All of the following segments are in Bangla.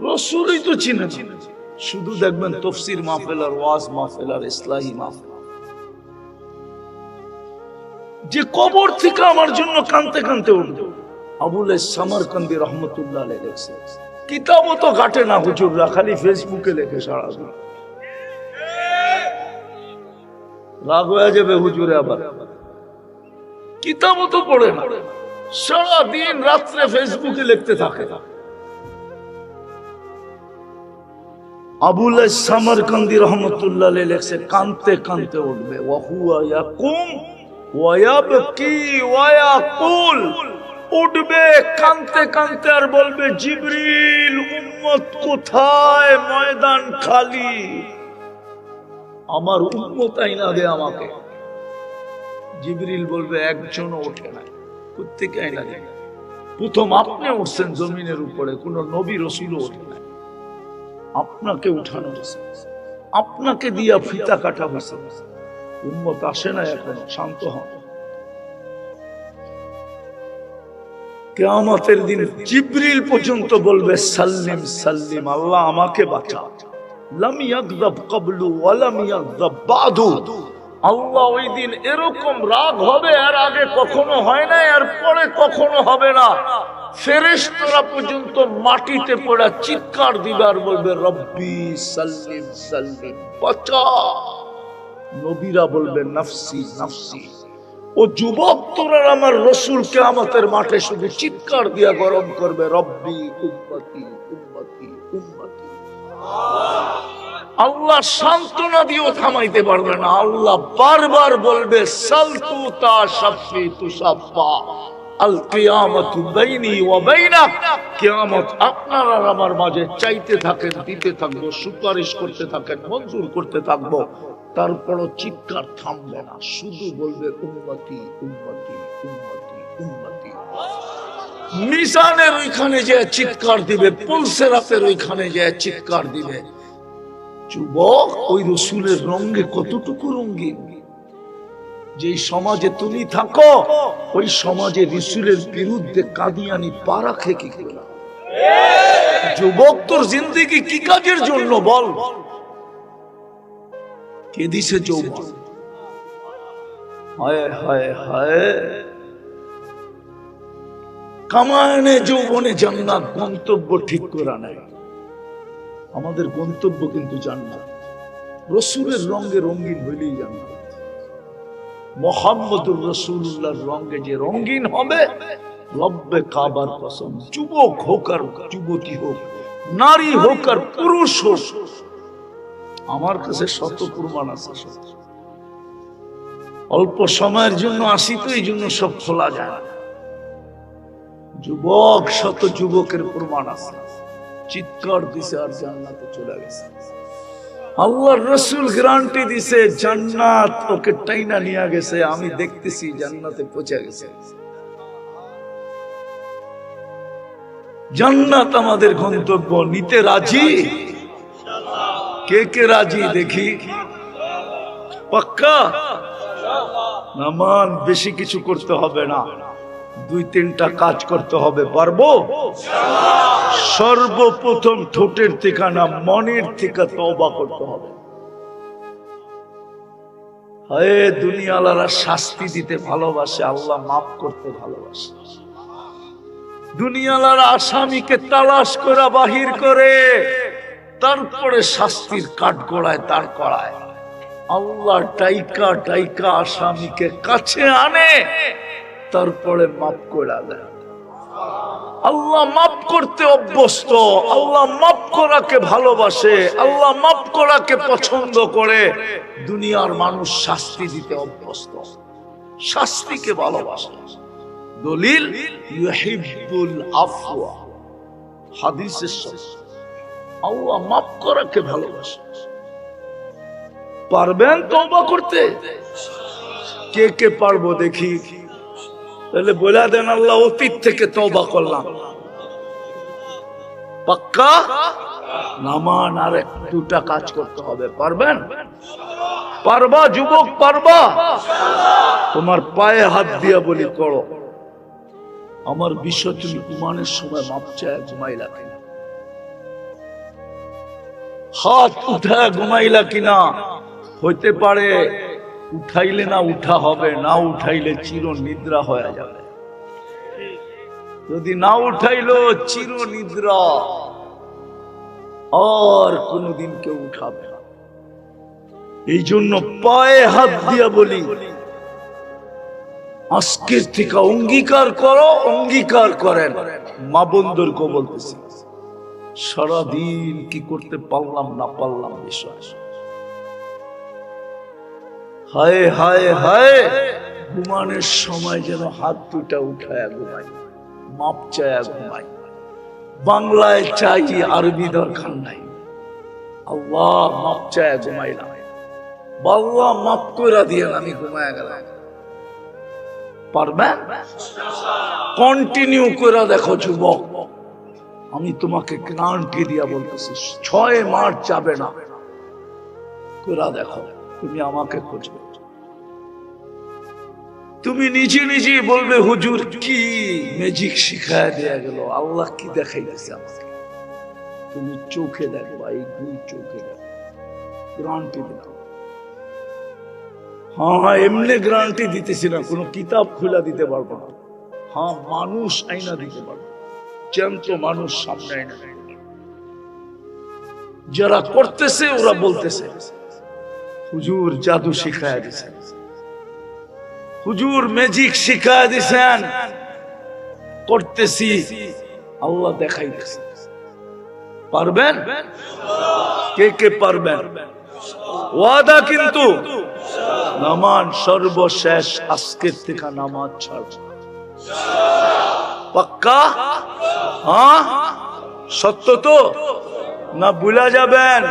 রসুলই তো চিনে না। শুধু দেখবেন তফসির মাহফিল আর ওয়াজ মাহফিল আর ইসলাহি মাহফিল। যে কবর থেকে আমার জন্য কানতে কানতে উঠবে, আবুল সামারকান্দি রহমতুল্লাহ আলাইহি লেখছে, কিতাবও তো ঘাটে না হুজুররা, খালি ফেসবুকে লেখে সারাদিন। রাগ হয়ে যাবে হুজুরে, আবার কিতাবও তো পড়ে না, সারাদিন রাত্রে ফেসবুকে লিখতে থাকে। আবুল সামারকান্দি রহমতুল্লাহ আলাইহি লেখছে, কানতে কানতে উঠবে, ওয়া হুয়া ইয়াকুম ওয়া ইয়াবকি ওয়া ইয়াকুল, উঠবে কানতে কানতে আর বলবে, জিবরিল উম্মত কোথায়, ময়দান খালি, আমার উম্মত আইনা দে আমাকে। জিবরিল বলবে, একজনও ওঠে না। প্রত্যেকে আইনা দে। প্রথম আপনি উঠছেন জমিনের উপরে, কোন নবী রাসূলও ওঠে না, আপনাকে উঠানো হয়েছে, আপনাকে দিয়া ফিতা কাটা হয়েছে, উম্মত আসে না এখন, শান্ত হন। কিয়ামতের দিন জিবরিল পর্যন্ত বলবে, সাল্লিম সাল্লিম, আল্লাহ আমাকে বাঁচা। লাম ইয়াগযাব ক্বাবলু ওয়া লাম ইয়াগযাব বাদু। আল্লাহ ওই দিন এরকম রাগ হবে, এর আগে কখনো হয় না, এর পরে কখনো হবে না। ফেরেশতারা পর্যন্ত মাটিতে পড়ে চিৎকার দিবে আর বলবে, রব্বি সাল্লিম সাল্লিম, বাঁচা। নবীরা বলবে, নাফসি নাফসি। ও যুবক, তোরা আমার রাসূল কিয়ামতের মাঠে শুধু চিৎকার দিয়া গরম করবে, রব্বি উম্মতি উম্মতি উম্মতি। আল্লাহ সান্ত্বনা দিয়েও থামাইতে পারবে না। আল্লাহ বারবার বলবে, সালতু তা শাফি তুসাফা, আল কিয়ামাতু বাইনি ওয়া বাইনাক। কিয়ামত আপনার আর আমার মাঝে চাইতে থাকেন, দিতে থাকবো, সুপারিশ করতে থাকেন, মঞ্জুর করতে থাকবো। তারপরও চিৎকার থামবে না, শুধু বলবে, উম্মতি উম্মতি উম্মতি উম্মতি। মিজানের ওইখানে যে চিৎকার দিবে, পুলসেরাতের ওইখানে যে চিৎকার দিবে। যুবক, ওই রাসূলের রঙে কতটুকু রঙিন। যে সমাজে তুমি থাকো, ওই সমাজে রাসূলের বিরুদ্ধে কাদিয়ানি পা রাখে কি করে? যুবক, তোর জিন্দেগি কি কাজের জন্য বল? কে দিছে যৌবন? হায় হায় হায়, কামানে যৌবনে জান্নাত, গন্তব্য ঠিক করা নাই। আমাদের গন্তব্য কিন্তু জান্নাত। রাসূলের রঙে রঙিন হইলেই জান্নাত। মুহাম্মদুর রাসূলুল্লাহর রঙে যে রঙিন হবে, রব্বে কাবার কসম, যুবক হোক আর যুবতী হোক, নারী হোক আর পুরুষ হোক, আমার কাছে শত প্রমাণ আছে। অল্প সময়ের জন্য আসি তো, এই জন্য সব খোলা যায়। যুবক, শত যুবকের প্রমাণ আছে, চিৎকার দিছে আর জান্নাতে চলে গেছে। আল্লাহর রাসূল গ্যারান্টি দিছে, জান্নাত ওকে টাইনা নিয়ে গেছে, আমি দেখতেছি জান্নাতে পৌঁছে গেছে। জান্নাত আমাদের গন্তব্য। নিতে রাজি? কে কে রাজি দেখি? পাক্কা? নামান, বেশি কিছু করতে হবে না, 2-3টা কাজ করতে হবে। পারবো? সর্বপ্রথম ঠোঁটের থেকে না, মনের থেকে তওবা করতে হবে। হায়, দুনিয়াওয়ালারা শাস্তি দিতে ভালোবাসে, আল্লাহ মাফ করতে ভালোবাসে। দুনিয়াওয়ালারা আসামিকে তালাশ করে বাহির করে, তারপরে শাস্তির কাঠগড়ায় দাঁড় করায়। আল্লাহ টাইকা টাইকা আসামিকে কাছে আনে, তারপরে মাফ করে দেয়। আল্লাহ মাফ করতে অভ্যস্ত, আল্লাহ মাফ করাকে ভালোবাসে, আল্লাহ মাফ করাকে পছন্দ করে। দুনিয়ার মানুষ শাস্তি দিতে অভ্যস্ত, শাস্তিকে ভালোবাসে। দলিল, ইউহিব্বুল আফওয়া, হাদিসের সাথে। আল্লাহ মাফ করাকে ভালোবাসে। পারবেন তওবা করতে? কে কে পারবো দেখি? তাহলে বলে দেন, আল্লাহ অতীত থেকে তওবা করলাম। পাক্কা? নামান, আর 2টা কাজ করতে হবে। পারবেন? পারবা যুবক, পারবা? তোমার পায়ে হাত দিয়া বলি, করো। আমার বিষয়, তুমি ঘুমানোর সময় মাপ চায় ঘুমাইলা কিনা? হাত উঠায় ঘুমাইলা কিনা? হইতে পারে উঠাইলে না উঠা হবে, না উঠাইলে চির নিদ্রা হয়ে যাবে। যদি না উঠাইলো চির নিদ্রা, আর কোনদিন কেউ উঠাবে না। এই জন্য পায়ে হাত দিয়া বলি, আজকের থেকে অঙ্গীকার করো, অঙ্গীকার করেন। মা বন্ধুরকে বলতেছি, সারাদিন কি করতে পারলাম না পারলাম বিশ্বাস। হায় হায় হায়, ঘুমানোর সময় যেন হাত দুটা উঠায় ঘুমাই, মাপ চায়া ঘুমাই। বাংলায় চাই, আরবি দরকার নাই। আল্লাহ মাপ চায়া ঘুমাইলাম, আল্লাহ মাপ করে দিয়ে আমি ঘুমায় গেলাম। পারবেন? কন্টিনিউ করে দেখো যুবক, আমি তোমাকে গ্যারান্টি দিয়া বলতেছি 6 মাস যাবে না, করে দেখো। তুমি আমাকে খুঁজবে, তুমি নিজে নিজে বলবে হুজুর কি ম্যাজিক শিখায় দেয়া গেল, আল্লাহ কি দেখাই দিয়েছে আমাকে। তুমি চোখে দেখবা, এই 2 চোখে দেখো, গ্যারান্টি দিলাম। হ্যাঁ, এমনি গ্যারান্টি দিতেছি না, কোনো কিতাব খুলে দিতে পারবো না। হ্যাঁ, মানুষ আইনা দিতে পারবো, জ্যান্ত মানুষ সামনে আইনা। যারা করতেছে ওরা বলতেছে হুজুর জাদু শিখায় দিয়েছেন, হুজুর ম্যাজিক শিখায় দিয়েছেন, করতেছি, আল্লাহ দেখাই দিয়েছে। পারবেন? কে কে পারবেন? ওয়াদা কিন্তু নামান সর্বশেষ আজকের থেকে নামাজ ছাড়ব। পাক্কা? হ্যাঁ, সত্য তো না? ভুলা যাবেন,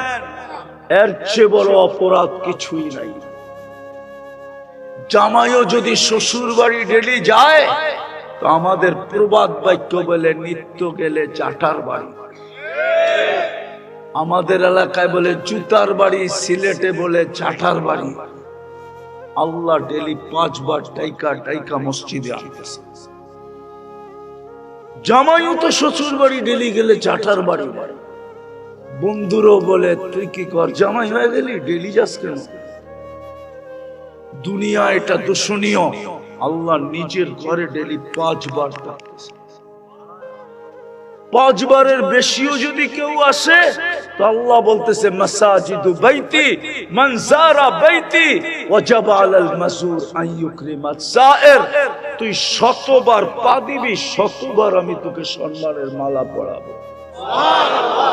এর চেয়ে বড় অপরাধ কিছুই নাই। জামাইও যদি শ্বশুর বাড়ি ডেলি যায়, তো আমাদের প্রবাদ বাক্য বলে নিত্য গেলে চাটার বাড়ি। আমাদের এলাকায় বলে জুতার বাড়ি, সিলেটে বলে চাটার বাড়ি। আল্লাহ ডেলি 5 বার টাইকা টাইকা মসজিদে আনতেছে। জামাইও তো শ্বশুর বাড়ি ডেলি গেলে চাটার বাড়ি। বন্ধুরও বলে তুই কি কর, জামাই হয়ে গেলি, ডেলি যাস কেন? দুনিয়া এটা দূষণীয়। আল্লাহ নিজের ঘরে ডেলি 5 বার ডাকতেছে। 5 বারের বেশিও যদি কেউ আসে, তো আল্লাহ বলতেছে মাসাজিদু বাইতি মান যারা বাইতি ওয়াজাবা আলাল মাযুর আন ইউকরিমাত সায়ের। তুই 100 বার পা দিবি, 100 বার আমি তোকে সম্মানের মালা পরাবো। সুবহানাল্লাহ।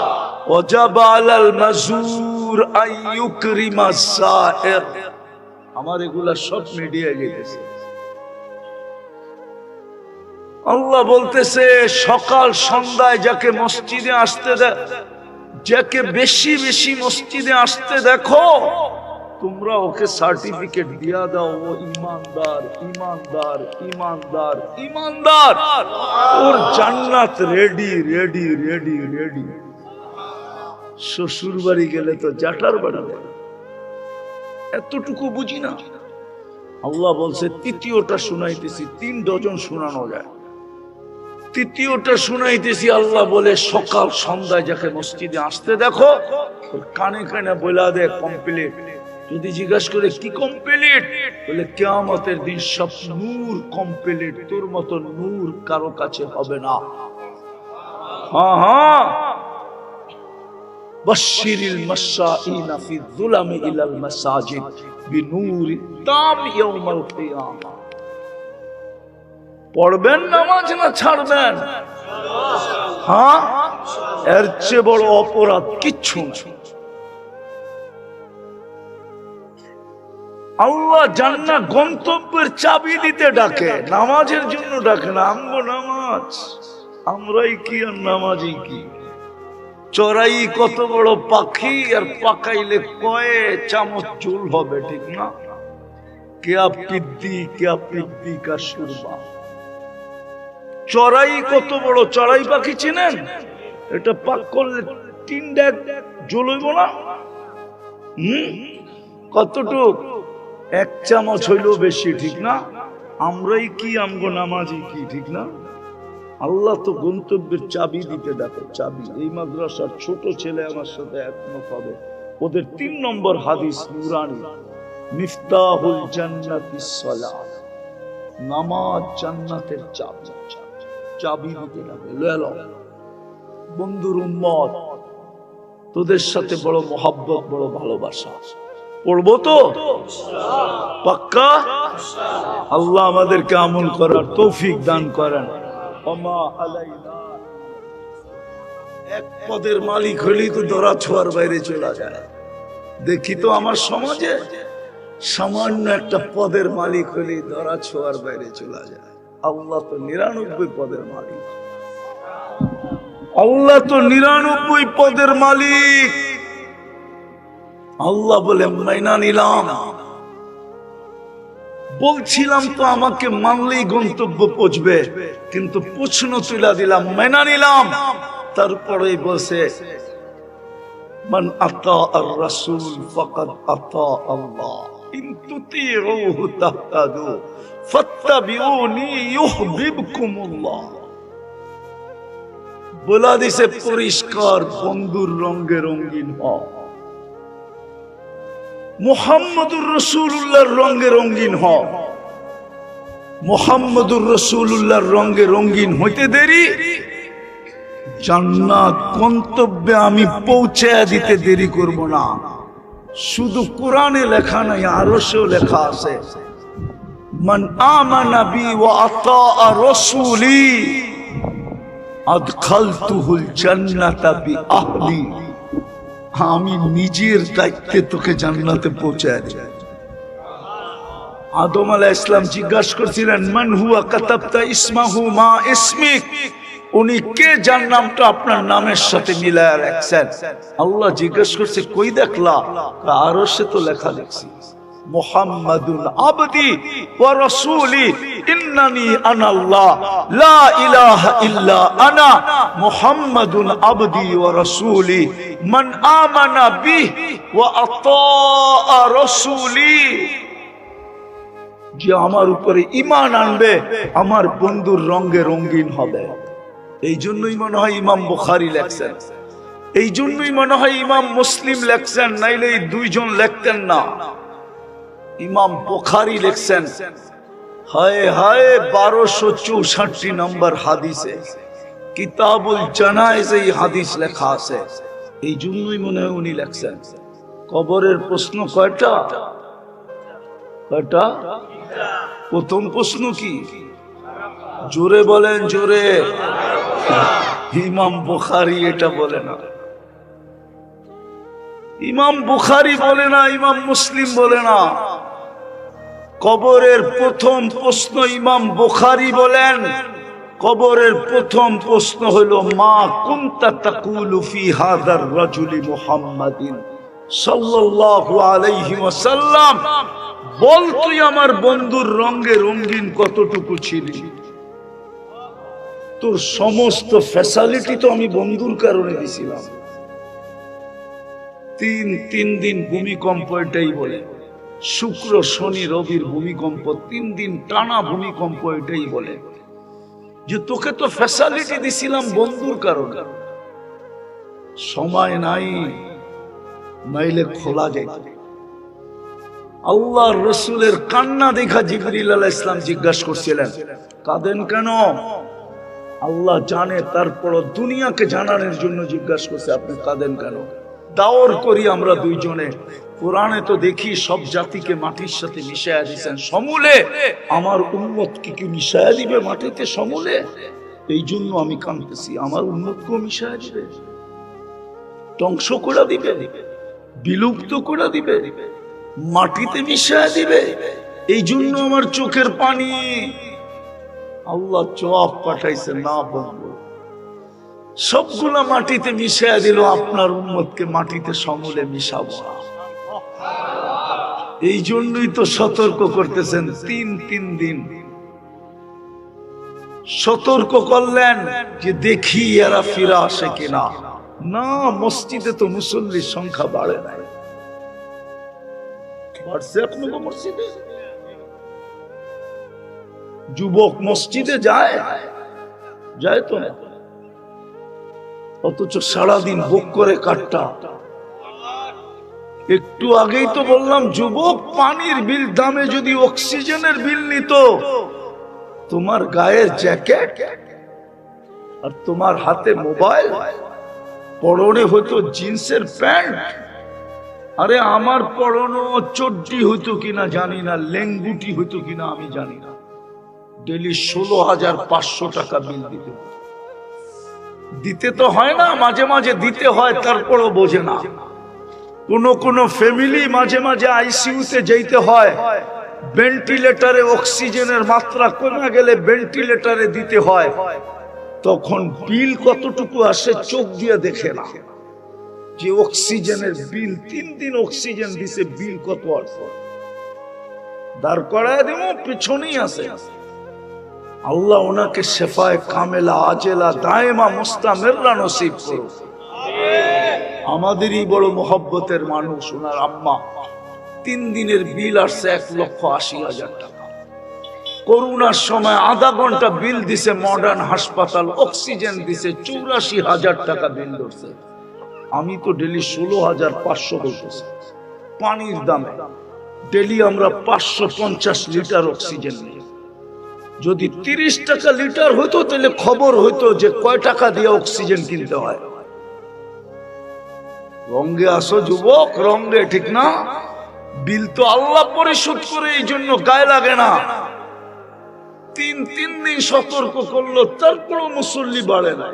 ওয়াজাবা আলাল মাযুর আন ইউকরিমাস সায়ের। আমার এগুলা সব মিডিয়া গেছে। আল্লাহ বলতেছে সকাল সন্ধ্যায় যাকে মসজিদে আসতে যাকে বেশি বেশি মসজিদে আসতে দেখো, তোমরা ওকে সার্টিফিকেট দিয়া দাও, ও ইমানদার ইমানদার ইমানদার ইমানদার। ওর জান্নাত রেডি রেডি রেডি রেডি। শ্বশুর বাড়ি গেলে তো জাটার বাড়ি, এতটুকু বুঝি না। আল্লাহ বলছে তৃতীয়টা শুনাইতেছি, 3 ডজন শোনানো যায়। তৃতীয়টা শুনাইতেছি, আল্লাহ বলে সকাল সন্ধ্যায় যাকে মসজিদে আসতে দেখো, কানে কানে বলা দে কমপ্লিট। যদি জিজ্ঞাসা করে কি কমপ্লিট, বলে কিয়ামতের দিন সব নূর কমপ্লিট, তোর মতো নূর কারো কাছে হবে না। হ্যাঁ হ্যাঁ, বাশশিরিল মাশাঈনা ফি যুলামি ইলাল মাসাজিদ বিনূরি তাম ইয়াউমাল কিয়ামা। পড়বেন নামাজ না ছাড়বেন? হ্যাঁ, এর চেয়ে বড় অপরাধ কিচ্ছু না। আল্লাহ জান্নাত গন্তব্যের চাবি দিতে ডাকে, নামাজের জন্য ডাকে না। আমগো নামাজ, আমরাই কি আর নামাজই কি? চড়াই কত বড় পাখি, আর পাকাইলে কয়ে চামচ চুল হবে, ঠিক না? কেয়া পিদ্দি কা সুরবা। চড়াই কত বড়, চড়াই পাখি চিনেন? এটা পাক করলে 3 ডেক জ্বলইব না। কতটুক? 1 চামচ হইলেও বেশি, ঠিক না? আমরাই কি, আমগো নামাজি কি, ঠিক না? আল্লাহ তো গন্তব্যের চাবি দিতে ডাকে, চাবি। এই মাদ্রাসার ছোট ছেলে আমার সাথে একমত হবে, ওদের 3 নম্বর হাদিস নুরানি, মিফতাহুল জান্নাতিস সালাত, নামাজ জান্নাতের চাবি, চাবি দিতে ডাকে। লয়ালো বন্ধুর উম্মত, তোদের সাথে বড় মোহাব্বত, বড় ভালোবাসা। পড়বো তো পাক্কা? আল্লাহ আমাদেরকে আমল করার তৌফিক দান করেন। এক পদের মালিক হলেই তো ধরা ছোঁয়ার বাইরে চলে যায়। দেখি তো আমার সমাজে সামান্য একটা পদের মালিক হলেই ধরা ছোঁয়ার বাইরে চলে যায়। আল্লাহ তো 99 পদের মালিক, আল্লাহ তো 99 পদের মালিক। আল্লাহ বলে মাইনা নিলাম, বলছিলাম তো আমাকে মানলেই গন্তব্য পৌঁছবে, কিন্তু প্রশ্ন তুলে দিলাম, মাইনা নিলাম। তারপরে বসে মান আতা আর রাসূল ফাকাদ আতা আল্লাহ ইন তুতিউহু তাহতাদু ফাত্তাবিউনি ইউহিব্বুকুমুল্লাহ। বলা দিছে পরিষ্কার, বন্ধুর রঙে রঙিন হও, মুহাম্মদুর রাসূলুল্লাহর রঙে রঙিন হও। মুহাম্মদুর রাসূলুল্লাহর রঙে রঙিন হইতে দেরি, জান্নাত গন্তব্যে আমি পৌঁছায় দিতে দেরি করব না। শুধু কোরআনে লেখা নাই, আরশেও লেখা আছে, মান আমানা বি ওয়া আতা রাসূলি আদখালতুহুল জান্নাতা বি আহলি। আমি নিজের দায়িত্বে তোকে জান্নাতে পৌঁছায় দেব। আদম আলাইহিস সালাম জিজ্ঞাসা করছিলেন, মান হুয়া কাতাবতা ইসমাহু মা ইসমিক, উনি কে যার নামটা আপনার নামের সাথে মিলায়া রাখছেন? আল্লাহ জিজ্ঞাসা করছে, কই দেখলা? আরশে তো লেখা দেখছি, মুহাম্মাদুন আবদি ওয়া রাসূলি ইন্নানি আনাল্লাহ লা ইলাহা ইল্লা আনা মুহাম্মাদুন আবদি ওয়া রাসূলি মান আমানা বিহি ওয়া আতা রাসূলি। যে আমার উপরে ঈমান আনবে, আমার বন্ধুর রঙে রঙিন হবে। এই জন্যই মনে হয় ইমাম বুখারী লেখছেন, এই জন্যই মনে হয় ইমাম মুসলিম লেখছেন, নাইলে এই দুইজন লেখতেন না। ইমাম বুখারী লিখছেন, হায় হায় 1264 নম্বর হাদিসে কিতাবুল জানায়েজ এই হাদিস লেখা আছে। এই জন্যই মনে হয় উনি লিখছেন। কবরের প্রশ্ন কয়টা? কয়টা? প্রথম প্রশ্ন কি? জোরে বলেন, জোরে। ইমাম বুখারী এটা বলে না, ইমাম বুখারী বলে না, ইমাম মুসলিম বলে না। কবরের প্রথম প্রশ্ন ইমাম বুখারী বলেন, কবরের প্রথম প্রশ্ন হলো, মা কুনতা তাকুলু ফি হাদার রাজুলি মুহাম্মাদিন সাল্লাল্লাহু আলাইহি ওয়াসাল্লাম, বল তুই আমার বন্ধুর রঙে রঙিন কতটুকু ছিলি? তোর সমস্ত ফ্যাসিলিটি তো আমি বন্ধুর কারণে দিছিলাম। তিন দিন ভূমিকম্প, এটাই বলে শুক্র শনি রবির ভূমিকম্প, 3 দিন টানা ভূমিকম্প, এটাই বলে যে তোকে তো ফ্যাসিলিটি দিছিলাম বন্ধুর কারণে। সময় নাই, নাইলে খোলা যেত। আল্লাহর রাসূলের কান্না দেখা জিবরিল আলাইহিস সালাম জিজ্ঞাসা করছিলেন, কাঁদেন কেন? আল্লাহ জানে, তারপর দুনিয়াকে জানানোর জন্য জিজ্ঞাসা করছে, আপনি কাঁদেন কেন? দাওর করি আমরা দুইজনে, কোরআনে তো দেখি সব জাতিকে মাটির সাথে মিশায়া দিয়েছেন সমূলে। আমার উম্মতকে কি মিশায়া দিবে মাটিতে সমূলে? এই জন্য আমি কাঁদতেছি, আমার উম্মতকেও মিশায়া দিবে, ধ্বংস করে দিবে, বিলুপ্ত করে দিবে, মাটিতে মিশায়া দিবে। এই জন্য আমার চোখের পানি। আল্লাহ জবাব পাঠাইছে, না বন্ধু, সবগুলা মাটিতে মিশায়া দিল, আপনার উম্মতকে মাটিতে সমূলে মিশাবো না। এই জন্যই তো সতর্ক করতেছেন, 3 দিন সতর্ক করলেন যে দেখি এরা ফিরে আসে কিনা। না, মসজিদে তো মুসল্লির সংখ্যা বাড়ে নাই। মসজিদে যুবক মসজিদে যায়, যায় তো না, অথচ সারাদিন ভোগ করে কাটটা। একটু আগেই তো বললাম, যুবক পানির বিল দামে যদি অক্সিজেনের বিল নিত, তোমার গায়ের জ্যাকেট আর তোমার হাতে মোবাইল, পরনে হয়তো জিন্সের প্যান্ট, আরে আমার পরনো চড্ডি হইতো কিনা জানি না, লেঙ্গুটি হইতো কিনা আমি জানি না, ডেলি 16,500 টাকা বিল দিতে তো হয় না, মাঝে মাঝে দিতে হয়, তারপরও বোঝে না। কোন ফ্যামিলি মাঝে মাঝে আইসিইউতে যেতে হয়, ভেন্টিলেটরে অক্সিজেনের মাত্রা কমে গেলে ভেন্টিলেটরে দিতে হয়, তখন বিল কতটুকু আসে চোখ দিয়ে দেখে না, যে অক্সিজেনের বিল 3 দিন অক্সিজেন দিছে, বিল কত আসে দাঁড় করায় দেব, পিছনেই আছে। আল্লাহ ওনাকে শেফায়ে কামেলা আজেলা দায়েমা মুস্তামিররা নসিব করুন। আমাদেরই বড় মোহব্বতের মানুষ, ওনার আম্মা 3 দিনের বিল আসছে 1,80,000 টাকা। করোনার সময় আধা ঘন্টা বিল দিছে মডার্ন হাসপাতাল, অক্সিজেন দিছে 84,000 টাকা বিল ধরছে। আমি তো ডেলি 16,500 বলতেছি পানির দামে। ডেলি আমরা 550 লিটার অক্সিজেন নিই। যদি 30 টাকা লিটার হইতো তাহলে খবর হইতো যে কয় টাকা দিয়ে অক্সিজেন কিনতে হয়। রঙ্গে আসো যুবক, রঙ্গে, ঠিক না? বিল তো আল্লাহ পরিশোধ করে, এই জন্য গায়ে লাগে না। 3 দিন সতর্ক করলো, তারপরও মুসল্লি বাড়ে না,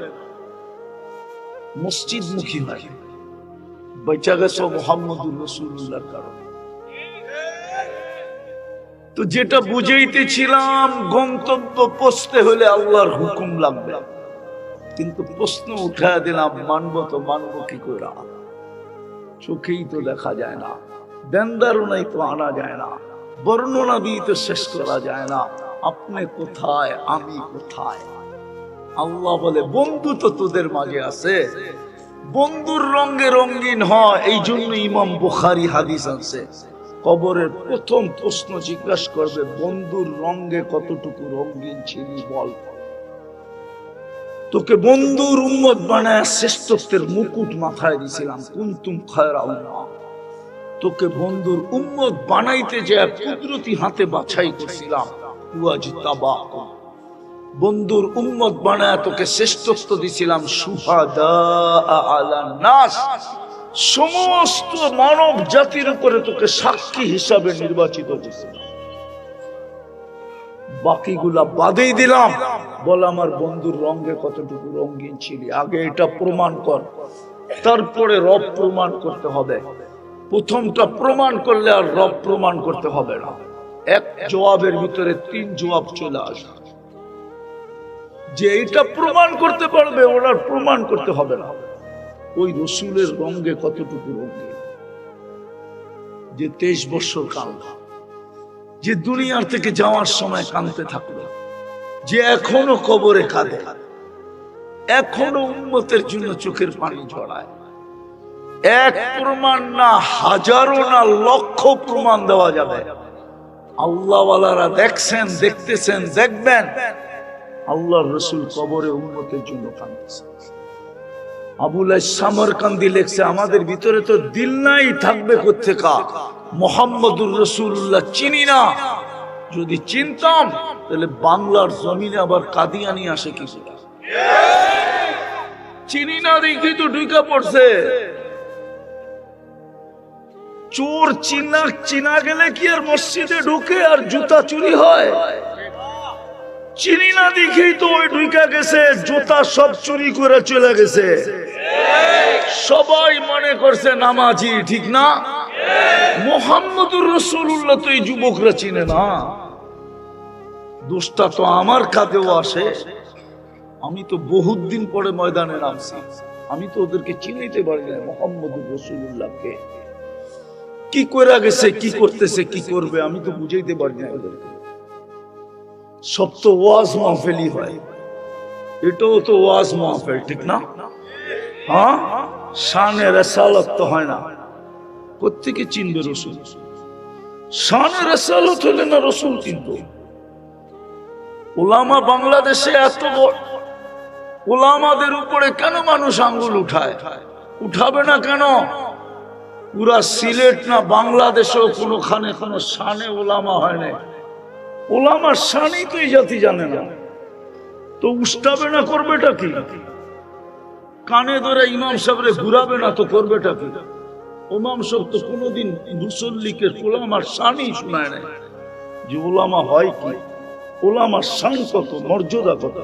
মসজিদ মুখী হয়। বেঁচে গেছে মুহাম্মদুর রাসূলুল্লাহর কারণে। তো যেটা বুঝাইতেছিলাম, গন্তব্য পৌঁছতে হলে আল্লাহর হুকুম লাগবে, কিন্তু প্রশ্ন উঠায় দিলাম, মানবো তো মানবো কি করে? চোখেই তো দেখা যায় না, দেনদারও তো আনা যায় না, বর্ণনা দিয়ে তো শেষ করা যায় না। আপনি কোথায়, আমি কোথায়? আল্লাহ বলে, বন্ধু তো তোদের মাঝে আছে, বন্ধুর রঙে রঙিন হয়। এই জন্য ইমাম বুখারী হাদিস আছে, কবরের প্রথম প্রশ্ন জিজ্ঞাসা করবে, বন্ধুর রঙে কতটুকু রঙিন ছিলি বল। তোকে বন্ধুর উম্মত বানায় শ্রেষ্ঠত্বের মুকুট মাথায় দিছিলাম, কুনতুম খায়রা উম্মাহ। তোকে বন্ধুর উম্মত বানাইতে যায় কুদরতি হাতে বাছাই করছিলাম, ওয়াজতাবাকুম। বন্ধুর উম্মত বানায় তোকে শ্রেষ্ঠত্ব দিছিলাম, শুহাদা আলান নাস। সমস্ত মানব জাতির উপরে তোকে সাক্ষী হিসাবে নির্বাচিত করেছিলাম। বাকিগুলা বাদেই দিলাম, বল আমার বন্ধুর রঙে কতটুকু রঙিন ছিলি। আগে এটা প্রমাণ কর, তারপরে রব প্রমাণ করতে হবে। প্রথমটা প্রমাণ করলে আর রব প্রমাণ করতে হবে না। এক জবাবের ভিতরে 3 জবাব চলে আসে। যে এটা প্রমাণ করতে পারবে, ওনার প্রমাণ করতে হবে না ওই রসুলের রঙে কতটুকু রঙিন। যে 23 বছর কাল, যে দুনিয়ার থেকে যাওয়ার সময় কাঁদতে থাকলো, যে এখনো কবরে কাঁদে, এখনো উম্মতের জন্য চোখের পানি ঝরায়। এক প্রমাণ না, হাজারো না লক্ষ প্রমাণ দেওয়া যাবে। আল্লাহওয়ালারা দেখছেন, দেখতেছেন, দেখবেন। আল্লাহর রাসূল কবরে উম্মতের জন্য কাঁদতেছেন। আবুল সামরকান্দি লেখছে, আমাদের ভিতরে তো দিল নাই, থাকবে কোত্থেকা? মুহাম্মদুর রাসূলুল্লাহ চিনি না। যদি চিনতাম তাহলে বাংলার জমিনে আবার কাদিয়ানি আসে কি করে? চিনি না দেখি তো ঢুকা পড়ছে। চোর চিনা গেলে কি আর মসজিদে ঢুকে আর জুতা চুরি হয়? চিনি না দেখেই তো ওই ঢুকা গেছে, জুতা সব চুরি করে চলে গেছে। সবাই মনে করছে নামাজি, ঠিক না? মুহাম্মদুর রাসূলুল্লাহ তো এই যুবকরা চিনে না। দোষটা তো আমার কাঁধেও আসে। আমি তো বহুত দিন পরে ময়দানে নামছি, আমি তো ওদেরকে চিনতে পারি না। মুহাম্মদুর রাসূলুল্লাহকে কি করে গেছে, কি করতেছে, কি করবে, আমি তো বুঝাইতে পারি না ওদেরকে। সব তো ওয়াজ মাহফিলই হয়, এটাও তো ওয়াজ মাহফিল, ঠিক না? হ্যাঁ, শানে রাসালত তো হয় না। কোত্থেকে চিনবে রসুল? শানে রাসালত হলে না রসুল চিনতো। উলামা বাংলাদেশে ওলামাদের উপরে কেন মানুষ আঙ্গুল উঠায়? উঠাবে না কেন? পুরা সিলেট না বাংলাদেশেও কোনোখানে কোনো শানে ওলামা হয় না। ওলামার শানই তো এই জাতি জানে না, তো উষ্টাবে না, করবেটা কি? কানে ধরে ইমাম সাহেবরে ঘুরাবে না তো করবেটা কি? ইমাম সাহেব তো কোনোদিন মুসল্লিকে ওলামার শানই শোনায় না যে ওলামা হয় কি, ওলামার শান কত, মর্যাদা কত।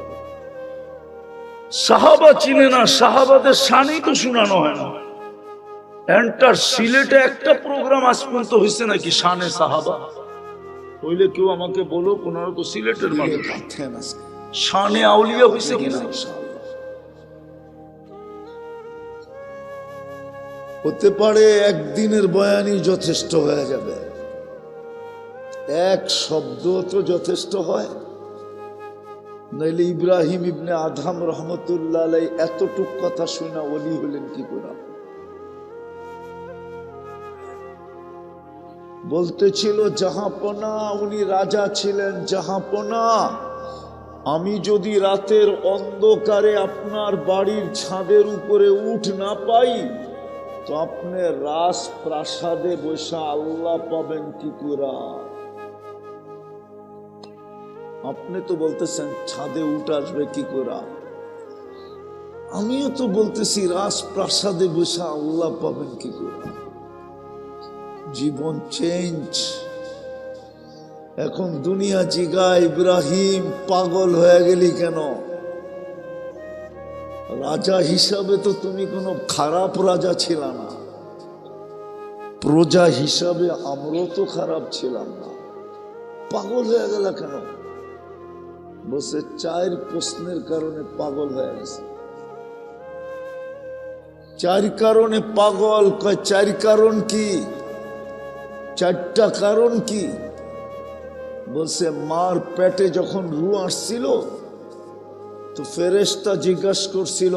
সাহাবা চিনে না, সাহাবাদের শানই তো শোনানো হয় না। এন্টার সিলেটে একটা প্রোগ্রাম আজ পর্যন্ত হয়েছে নাকি শানে সাহাবা? হইলে কেউ আমাকে বলো, কোনারা তো সিলেটের মানুষ, শানে আউলিয়া হয়েছে কিনা? হতে পারে একদিনের বয়ানই যথেষ্ট হয়ে যাবে, এক শব্দ তো যথেষ্ট হয়। নইলে ইব্রাহিম ইবনে আদহাম রহমতুল্লাহ আলাইহি এতটুক কথা শুনা ওলি হলেন কি করে? বলতেছিল জাহাপনা, উনি রাজা ছিলেন জাহাপনা, আমি যদি রাতের অন্ধকারে আপনার বাড়ির ছাদের উপরে উঠ না পাই তো আপনি রাজ প্রাসাদে বসে আল্লাহ পাবেন কি করে? আপনি তো বলতেছেন ছাদে উঠ আসবে কি করে, আমিও তো বলতেছি রাজ প্রাসাদে বসে আল্লাহ পাবেন কি করে? জীবন চেঞ্জ। এখন দুনিয়া জিগায়, ইব্রাহিম পাগল হয়ে গেলি কেন? রাজা হিসাবে তো তুমি কোনো খারাপ রাজা ছিল না, প্রজা হিসাবে আমরাও তো খারাপ ছিলাম না, পাগল হয়ে গেল কেন? বসে 4 প্রশ্নের কারণে পাগল হয়ে গেছে। 4 কারণে পাগল। কয় 4 কারণ কি? 4টা কারণ কি? বলছে মার পেটে যখন রূহ আসছিল তো ফেরেশতা জিজ্ঞাসা করছিল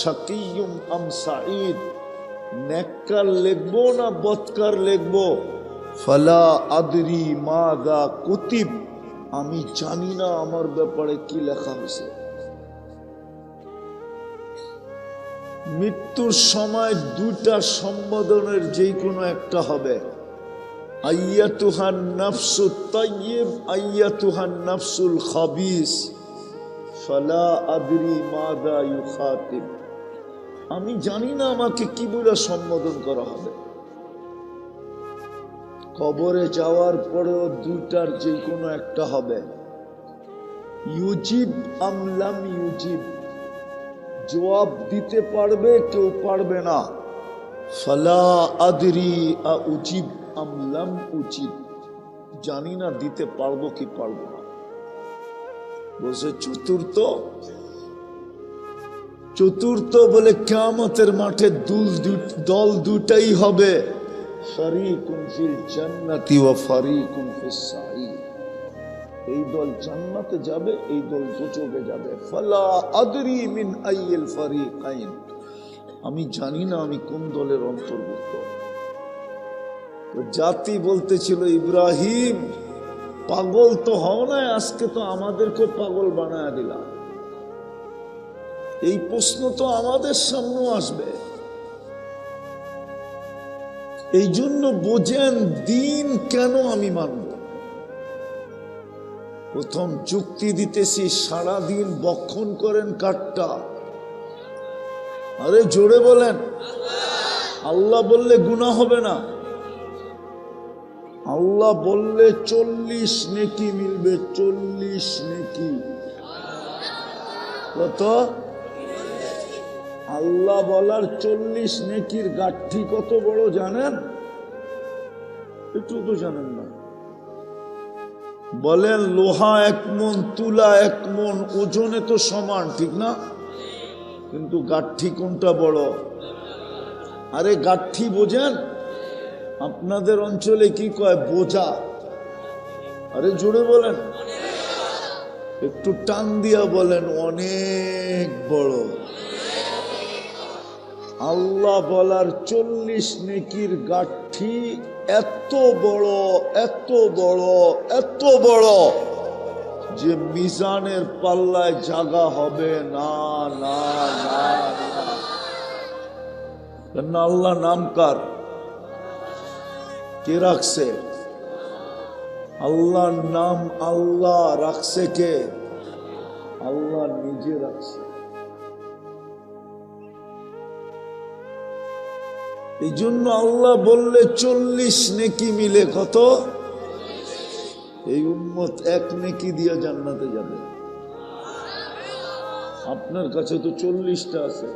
শাকিয়ুম আম সাঈদ, নেককার লিখবো না বদকার লিখবো? ফালা আদরি মাযা কুতিব, আমি জানি না আমার ব্যাপারে কি লেখা হয়েছে। মৃত্যুর সময় 2টা সম্বোধনের যে কোনো একটা হবে, আইয়াতুহান নাফসুত তাইয়্যিব, আইয়াতুহান নাফসুল খাবিস, ফালা আদরি মাযা ইউখাতিব, আমি জানি না আমাকে কি বলে সম্বোধন করা হবে। কবরে যাওয়ার পরেও 2টার যে কোনো একটা হবে, ইউজিব আম লাম ইউজিব, জবাব দিতে পারবে কেউ পারবে না। ফালা আদরি আ উজিব আম লাম উজিব, জানি না দিতে পারবো কি পারবো না। বলছে চতুর্থ বলে কিয়ামতের মাঠে দল 2টাই হবে, ফারিকুন ফিল জান্নাতি ওয়া ফারিকুন ফিস সাঈর, এই দল জান্নাতে যাবে, এই দল দোজখে যাবে। ফালা আদরি মিন আইয়িল ফারিকাইন, আমি জানি না আমি কোন দলের অন্তর্ভুক্ত। তো জাতি বলতেছিল ইব্রাহিম পাগল তো হও না, আজকে তো আমাদেরকে পাগল বানায় দিলা। এই প্রশ্ন তো আমাদের সামনেও আসবে। এই জন্য বোঝেন দিন কেন আমি মানব। প্রথম যুক্তি দিতেছি, সারাদিন বক্ষণ করেন কাঠটা, আরে জোরে বলেন আল্লাহ বললে গুনাহ হবে না? আল্লাহ বললে 40 নেকি মিলবে, 40 নেকি। কত? আল্লাহ বলার 40 নেকির গাঠি কত বড় জানেন? একটু তো জানেন না। বলেন লোহা 1 মণ, তুলা 1 মণ, ওজনে তো সমান, ঠিক না? কিন্তু গাঠি কোনটা বড়? আরে গাঠি বোঝেন? আপনাদের অঞ্চলে কি কয়? বোঝা। আরে জোরে বলেন, একটু টান দিয়া বলেন অনেক বড়। আল্লাহ বলার 40 নেকির গাঠি এত বড়, এত বড়, এত বড়, যে মিজানের পাল্লায় জাগা হবে না না না না। কেন আল্লাহ নাম কার? কে রাখছে? আল্লাহর নাম আল্লাহ রাখছে কে? আল্লাহ নিজে রাখছে। এই জন্য আল্লাহ বললে 40 নেকি মিলে কত? এই উম্মত এক নেকি দিয়া জান্নাতে যাবে। আপনার কাছে তো 40টা আছে,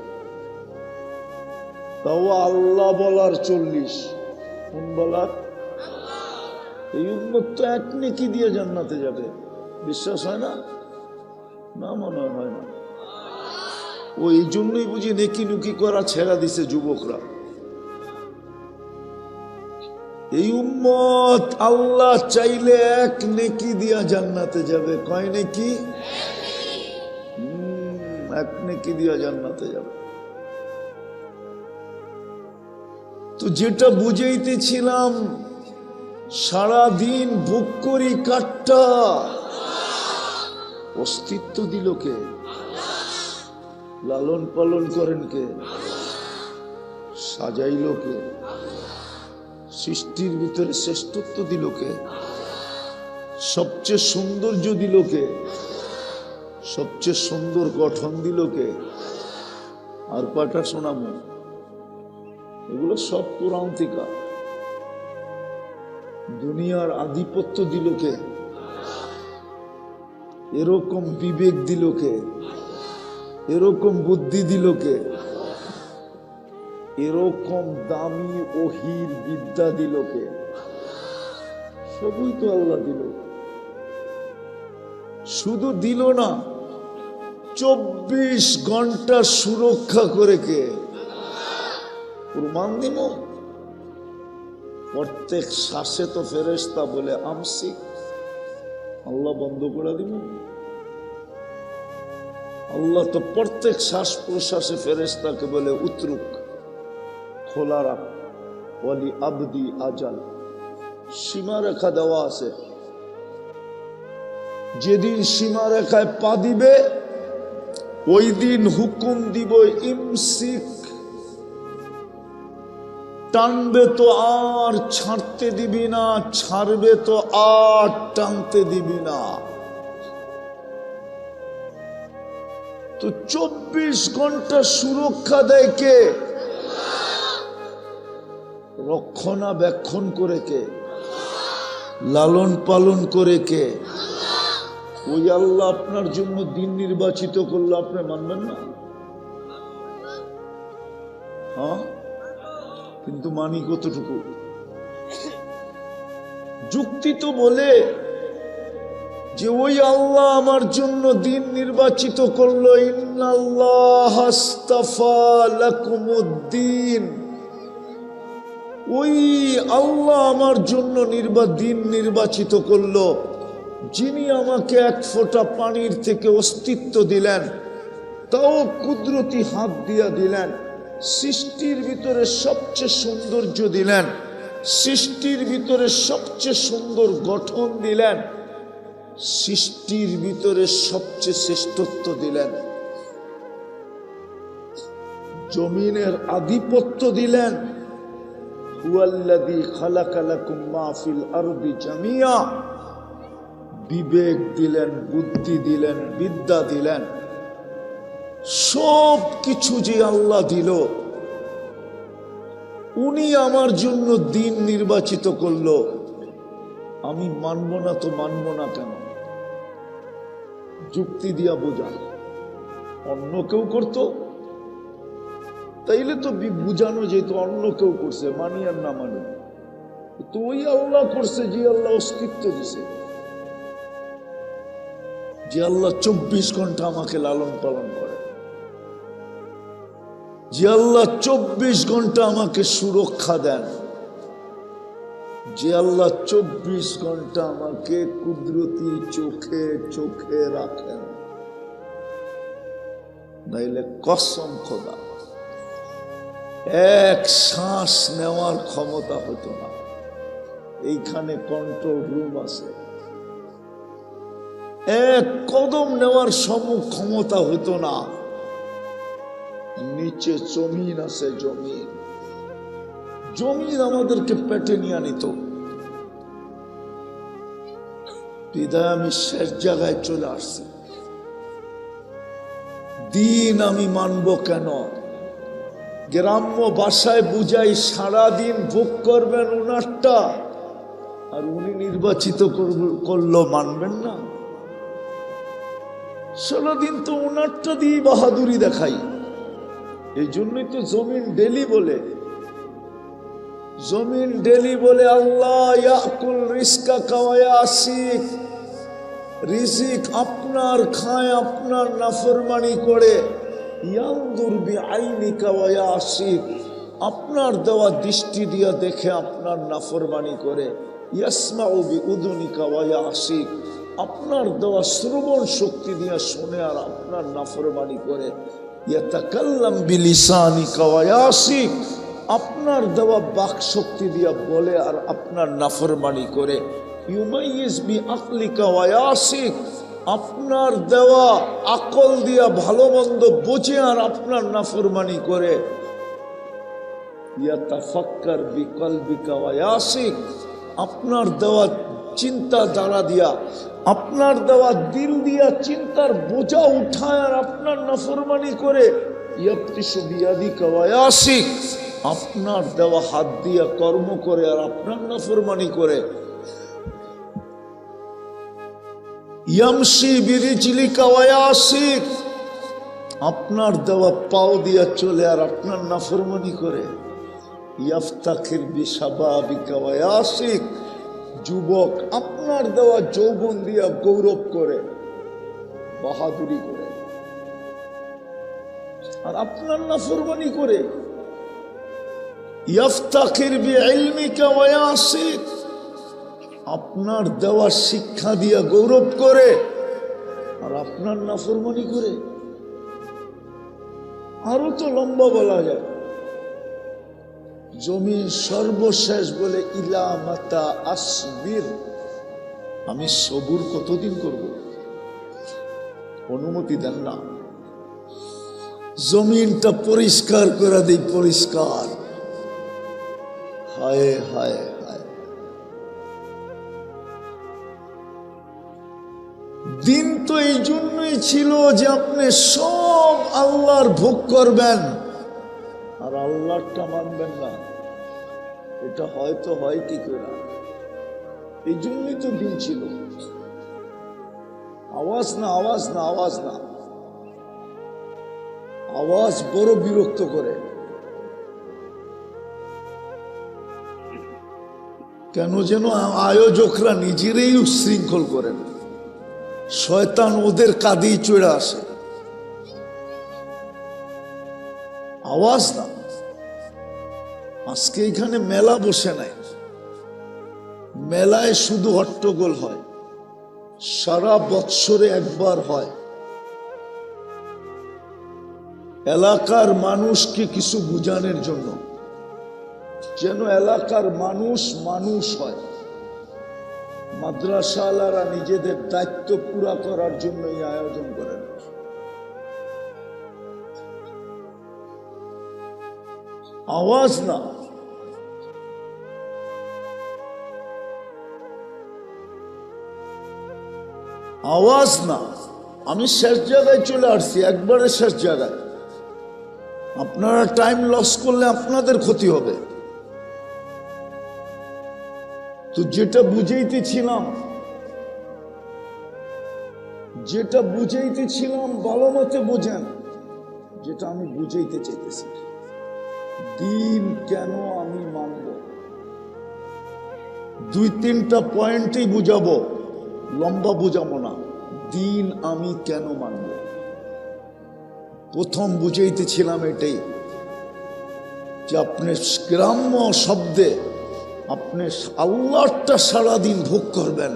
তাও আল্লাহ বলার 40। কোন বলার? এই উম্মত তো এক নেকি দিয়ে জান্নাতে যাবে। বিশ্বাস হয় না? না, মনে হয় না। ওই জন্যই বুঝি নেকি নুকি করা ছেড়া দিছে যুবকরা। এই উম্মত আল্লাহ চাইলে এক নেকি দিয়া জান্নাতে যাবে। কয় নেকি? এক নেকি দিয়া জান্নাতে যাবে। তো যেটা বুঝাইতেছিলাম, সারাদিন ভোগ করি কাটটা, অস্তিত্ব দিল কে? লালন পালন করেন কে? সাজাইল কে? সৃষ্টির ভিতরে শ্রেষ্ঠত্ব দিল কে? সবচেয়ে সৌন্দর্য দিল কে? সবচেয়ে সুন্দর গঠন দিল কে? আর পাটা শোনাবো, এগুলো সব কোরআন থেকে। দুনিয়ার আধিপত্য দিল কে? এরকম বিবেক দিল কে? এরকম বুদ্ধি দিল কে? এরকম দামি ওহির বিদ্যা দিল কে? সবই তো আল্লাহ দিল। শুধু দিল না, 24 ঘন্টা সুরক্ষা করে কে? প্রমাণ দিব। প্রত্যেক শ্বাসে তো ফেরেশতা বলে আমসিক, আল্লাহ বন্ধ করে দিব। আল্লাহ তো প্রত্যেক শ্বাস প্রশ্বাসে ফেরেশতাকে বলে উতরুক, খোলা রাখ, ওয়ালি আবদি আজাল। সীমারেখা দেওয়া আছে। যেদিন সীমারেখায় পা দিবে ওই দিন হুকুম দিব ইমসিক। টানবে তো আর ছাড়তে দিবি না, ছাড়বে তো আর টানতে দিবি না। তো 24 ঘন্টা সুরক্ষা দেয় কে? রক্ষণাবেক্ষণ করে কে? লালন পালন করে কে? ওই আল্লাহ আপনার জন্য দিন নির্বাচিত করলো, আপনি মানবেন না? হ্যাঁ, কিন্তু মানি কতটুকু? যুক্তি তো বলে যে ওই আল্লাহ আমার জন্য দিন নির্বাচিত করলো। ইন্নাল্লাহ আস্তাফা লাকুমুদ্দিন। ওই আল্লাহ আমার জন্য দিন নির্বাচিত করলো, যিনি আমাকে এক ফোঁটা পানির থেকে অস্তিত্ব দিলেন, তাও কুদরতি হাত দিয়া দিলেন। সৃষ্টির ভিতরে সবচেয়ে সৌন্দর্য দিলেন, সৃষ্টির ভিতরে সবচেয়ে সুন্দর গঠন দিলেন, সৃষ্টির ভিতরে সবচেয়ে শ্রেষ্ঠত্ব দিলেন, জমিনের আধিপত্য দিলেন। হুয়াল্লাযী খালাকা লাকুম মা ফিল আরদি জামিয়া। বিবেক দিলেন, বুদ্ধি দিলেন, বিদ্যা দিলেন, সব কিছু যে আল্লাহ দিল, উনি আমার জন্য দিন নির্বাচিত করলো। আমি মানব না তো মানব না কেন? যুক্তি দিয়া বোঝান। অন্য কেউ করতো তাইলে তো বুঝানো যেত অন্য কেউ করছে, মানি আর না মানি। তো ওই আল্লাহ করছে যে আল্লাহ অস্তিত্ব দিছে, যে আল্লাহ 24 ঘন্টা আমাকে লালন পালন করে, যে আল্লাহ 24 ঘন্টা আমাকে সুরক্ষা দেন, যে আল্লাহ 24 ঘন্টা আমাকে কুদরতি চোখে চোখে রাখেন। নাইলে কসম খোদা এক শ্বাস নেওয়ার ক্ষমতা হতো না। এইখানে কন্ট্রোল রুম আছে, এক কদম নেওয়ার ক্ষমতা হতো না। নিচে জমিন আছে, জমিন জমিন আমাদেরকে পেটে নিয়ে নিত। বিদায় আমি শেষ জায়গায় চলে আসছি। দিন আমি মানব কেন? গ্রাম্য ভাষায় বুঝাই, সারাদিন ভোগ করবেন উনারটা, আর উনি নির্বাচিত করলো মানবেন না। সারাদিন তো উনারটা দিয়ে বাহাদুরি দেখাই। এই জন্যই তো জমিন ডেলি বলে, জমিন ডেলি বলে আল্লাহ ইয়াকুল রিজকা ওয়া ইয়াসিক, রিজিক আপনার খায়, আপনার নাফরমানি করে। ইয়ানজুর বিআইনিকা ওয়া ইয়াসিক, আপনার দেওয়া দৃষ্টি দিয়া দেখে আপনার নাফরমানি করে। ইয়াসমাউ বিউযুনিকা ওয়া ইয়াসিক, আপনার দেওয়া শ্রবণ শক্তি দিয়া শুনে আর আপনার নাফরমানি করে। ইয়াতাকাল্লাম বিলিসানিকা ওয়া ইয়াসিক, আপনার দেওয়া বাক শক্তি দিয়া বলে আর আপনার নাফরমানি করে। ইউমাইয়িজ বিআকলিকা ওয়া ইয়াসিক, আপনার দেওয়া আকল দিয়া ভালো মন্দ বোঝে আর আপনার নাফরমানি করে। ইয়াতাফাক্কার বিকলবিকা ওয়া ইয়াসিক, আপনার দেওয়া চিন্তা দ্বারা দিয়া, আপনার দেওয়া দিল দিয়া চিন্তার বোঝা উঠায় আর আপনার নাফরমানি করে। ইয়াবতিশু বিয়াদিকা ওয়া ইয়াসিক, আপনার দেওয়া হাত দিয়া কর্ম করে আর আপনার নাফরমানি করে। ইয়ামশি বিরিজলিকা ওয়া ইয়াসিক, আপনার দেওয়া পাও দিয়া চলে আর আপনার নাফরমানি করে। ইয়াফতাখির বিশাবাবিকা ওয়া ইয়াসিক, যুবক আপনার দেওয়া যৌবন দিয়া গৌরব করে, বাহাদুরি করে, আর আপনার নাফরমানি করে। ইয়াফতাখির বিইলমিকা ওয়া ইয়াসিক, আপনার দেওয়া শিক্ষা দিয়া গৌরব করে আর আপনার নাফরমানি করে। আরো তো লম্বা বলা যায়। জমিন সর্বশেষ বলে ইলা মাতা আসবির, আমি সবুর কতদিন করব? অনুমতি দেন না। জমিনটা পরিষ্কার করে দিই, পরিষ্কার। হায় হায় হায়, দিন তো এই জন্যই ছিল যে আপনি সব আল্লাহর ভোগ করবেন আর আল্লাহটা মানবেন না। এটা হয়তো হয় কি করে, এই জন্যই তো দিন ছিল। আওয়াজ না, আওয়াজ না, আওয়াজ না, আওয়াজ বড় বিরক্ত করে। কেন যেন আয়োজকরা নিজেরাই উচ্ছৃঙ্খল করেন, শয়তান ওদের কাঁধেই চড়ে আসে। আওয়াজ না। আজকে এখানে মেলা বসে নাই, মেলায় শুধু হট্টগোল হয়, সারা বৎসরে একবার হয়। এলাকার মানুষকে কিছু বুঝানোর জন্য, যেন এলাকার মানুষ মানুষ হয়। মাদ্রাসাওয়ালারা নিজেদের দায়িত্ব পুরা করার জন্য এই আয়োজন করেন। আওয়াজ না। আওয়াজ না। আমি শেষ জায়গায় চলে আসছি, একবারে শেষ জায়গায়। আপনারা টাইম লস করলে আপনাদের ক্ষতি হবে। তো যেটা বুঝাইতেছিলাম, ভালো মতে বোঝেন। যেটা আমি বুঝাইতে চাইতেছি, দিন কেন আমি মানব, 2-3টা পয়েন্টেই বুঝাবো, লম্বা বুঝাবো না। দিন আমি কেন মানব? প্রথম বুঝাইতেছিলাম এটাই যে আপনি গ্রাম্য শব্দে আপনি আল্লাহটা সারাদিন ভোগ করবেন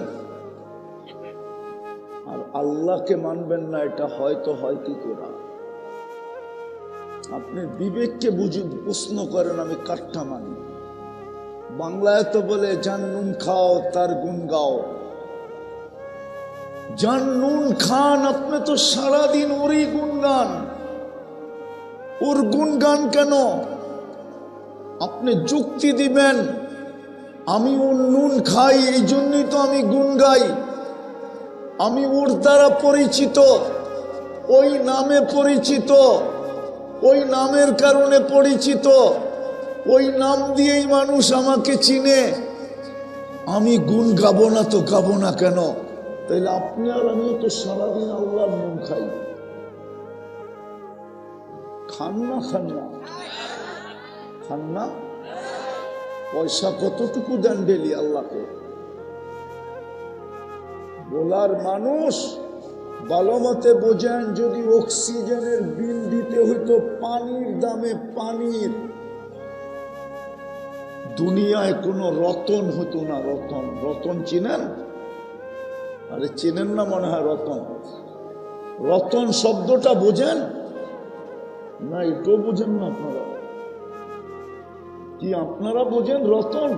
আর আল্লাহকে মানবেন না। এটা হয়তো হয় কি করে? আপনি বিবেককে বুঝে প্রশ্ন করেন, আমি কাঠটা মানি। বাংলায় তো বলে যার নুন খাও তার গুণ গাও। যান নুন খান, আপনি তো সারাদিন ওরই গুণগান। ওর গুণগান কেন? আপনি যুক্তি দিবেন আমি ওর নুন খাই, এই জন্যই তো আমি গুণ গাই। আমি ওর দ্বারা পরিচিত, ওই নামে পরিচিত, ওই নামের কারণে পরিচিত, ওই নাম দিয়েই মানুষ আমাকে চিনে। আমি গুণ গাবো না তো গাবো না কেন? তাইলে আপনি আর আমিও তো সারাদিন আল্লাহর নুন খাই। খান না খান না খান না? পয়সা কতটুকু দেন ডেলি আল্লাহকে? বলার মানুষ ভালো মতে বোঝেন, যদি অক্সিজেনের বিল দিতে হইতো পানির দামে, পানির, দুনিয়ায় কোনো রতন হতো না। রতন, রতন চিনেন? আরে চিনেন না মনে হয় রতন। রতন শব্দটা বোঝেন না? এটাও বোঝেন না আপনারা? কি আপনারা বোঝেন রতন?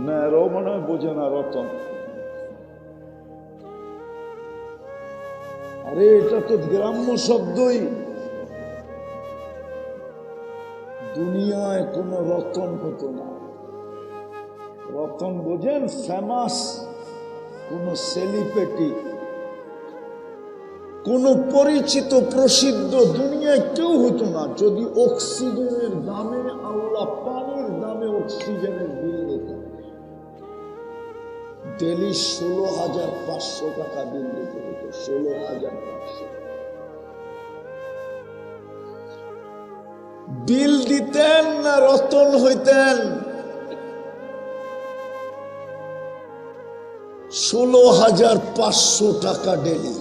না, এরাও মনে হয় বোঝে না রতন। আরে এটা তো গ্রাম্য শব্দই। দুনিয়ায় কোনো রতন হতো না। রতন বোঝেন? ফেমাস কোন সেলিব্রিটি, কোন পরিচিত প্রসিদ্ধ দুনিয়ায় কেউ হতো না যদি অক্সিজেনের দামে, আল্লাহ পানির দামে অক্সিজেনের বিল দিত। ডেলি 16,500 টাকা বিল দিতে হতো। 16,500 বিল দিতেন না রতন হইতেন? 16,500 টাকা ডেলি।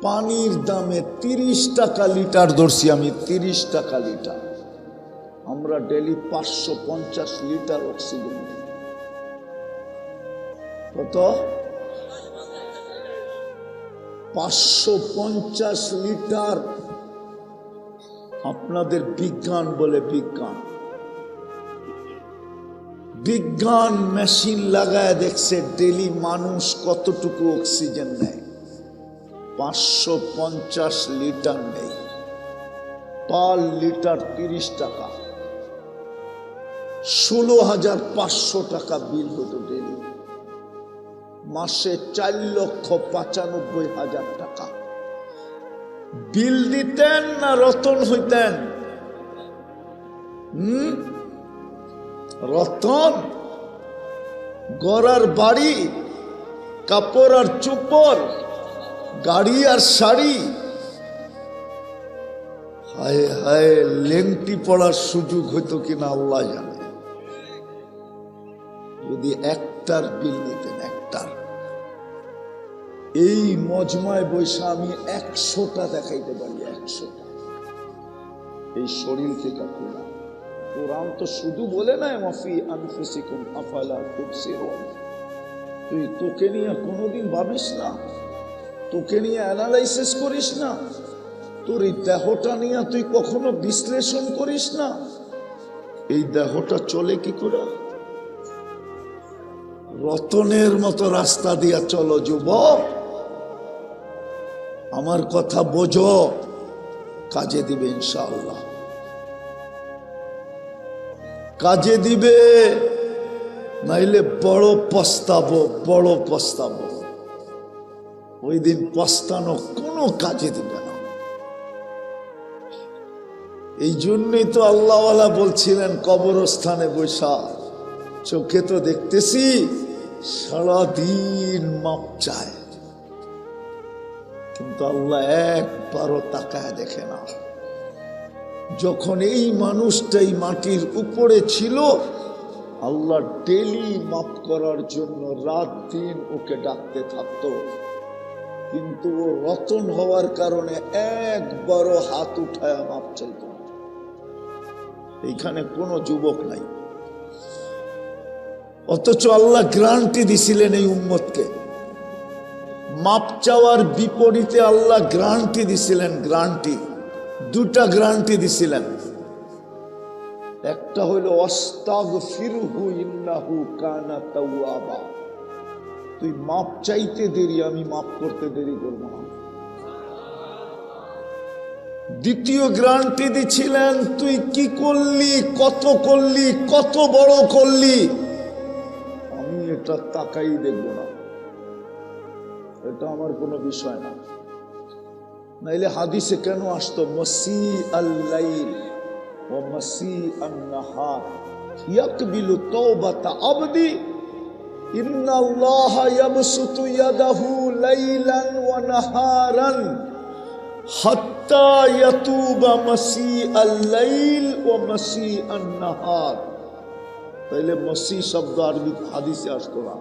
পানির দামে 30 টাকা লিটার ধরছি আমি, 30 টাকা লিটার। আমরা ডেলি 550 লিটার অক্সিজেন দিই। কত? 550 লিটার। আপনাদের বিজ্ঞান বলে, বিজ্ঞান, বিজ্ঞান মেশিন লাগায় দেখছে ডেলি মানুষ কতটুকু অক্সিজেন নেয়। 550 লিটার নেই। পার লিটার 30 টাকা। 16,500 টাকা বিল হতো ডেলি। মাসে 4,95,000 টাকা বিল দিতেন না রতন হইতেন? রতন, গড়ার বাড়ি, কাপড় আর চোপড়, গাড়ি আর শাড়ি। হায় হায়, লেংটি পড়ার সুযোগ হইতো কিনা আল্লাহ জানে। যদি একটার বিল নিতেন, একটার। এই মজমায় বৈশা আমি 100টা দেখাইতে পারি, 100টা। এই শরীর থেকে খোলা। কোরআন তো শুধু বলে না মাফি আনফুসিকুম আফালা তুবসিরুন। তুই তোকে নিয়ে কোনোদিন ভাবিস না? তোকে নিয়ে অ্যানালাইসিস করিস না? তোর এই দেহটা নিয়ে তুই কখনো বিশ্লেষণ করিস না? এই দেহটা চলে কি করে? রতনের মতো রাস্তা দিয়া চলো যুবক। আমার কথা বোঝো, কাজে দিবে ইনশাআল্লাহ, কাজে দিবে। নাইলে বড় পস্তাবো, বড় পস্তাবো। ওই দিন পস্তানো কোনো কাজে দিবে না। এই জন্যই তো আল্লাহওয়ালা বলছিলেন কবরস্থানে বৈশা, চোখে তো দেখতেছি সারাদিন মাপ চায়, কিন্তু আল্লাহ একবারও তাকায় দেখে না। যখন এই মানুষটাই মাটির উপরে ছিল, আল্লাহ ডেলি মাপ করার জন্য রাত দিন ওকে ডাকতে থাকতো, কিন্তু ও রতন হওয়ার কারণে একবারও হাত উঠায় মাপ চাইত না। এইখানে কোনো যুবক নাই, অথচ আল্লাহ গ্যারান্টি দিছিলেন এই উম্মতকে। মাপ চাওয়ার বিপরীতে আল্লাহ গ্যারান্টি দিছিলেন, গ্যারান্টি, দুটা গ্যারান্টি দিছিলেন। একটা হইল আস্তাগফিরহু ইন্নাহু কানা তাওয়াবা, তুই মাপ চাইতে দেরি, আমি মাপ করতে দেরি করবো না। দ্বিতীয় গ্যারান্টি দিচ্ছিলেন, তুই কি করলি, কত বড় করলি, আমি এটা তাকাই দেখব না, এটা আমার কোনো বিষয় না। নাইলে হাদিসে কেন আসতো মসি আল-লাইল ওয়া মসি আন-নাহার ইয়াকবিলু তাওবাতা আবদি ইন্নাল্লাহা ইয়াবসুতু ইয়াদাহু লাইলান ওয়া নাহারান হাত্তা ইয়াতুবা মসি আল-লাইল ওয়া মসি আন-নাহার। তাইলে মসি শব্দ আরবি হাদিসে আসতো না।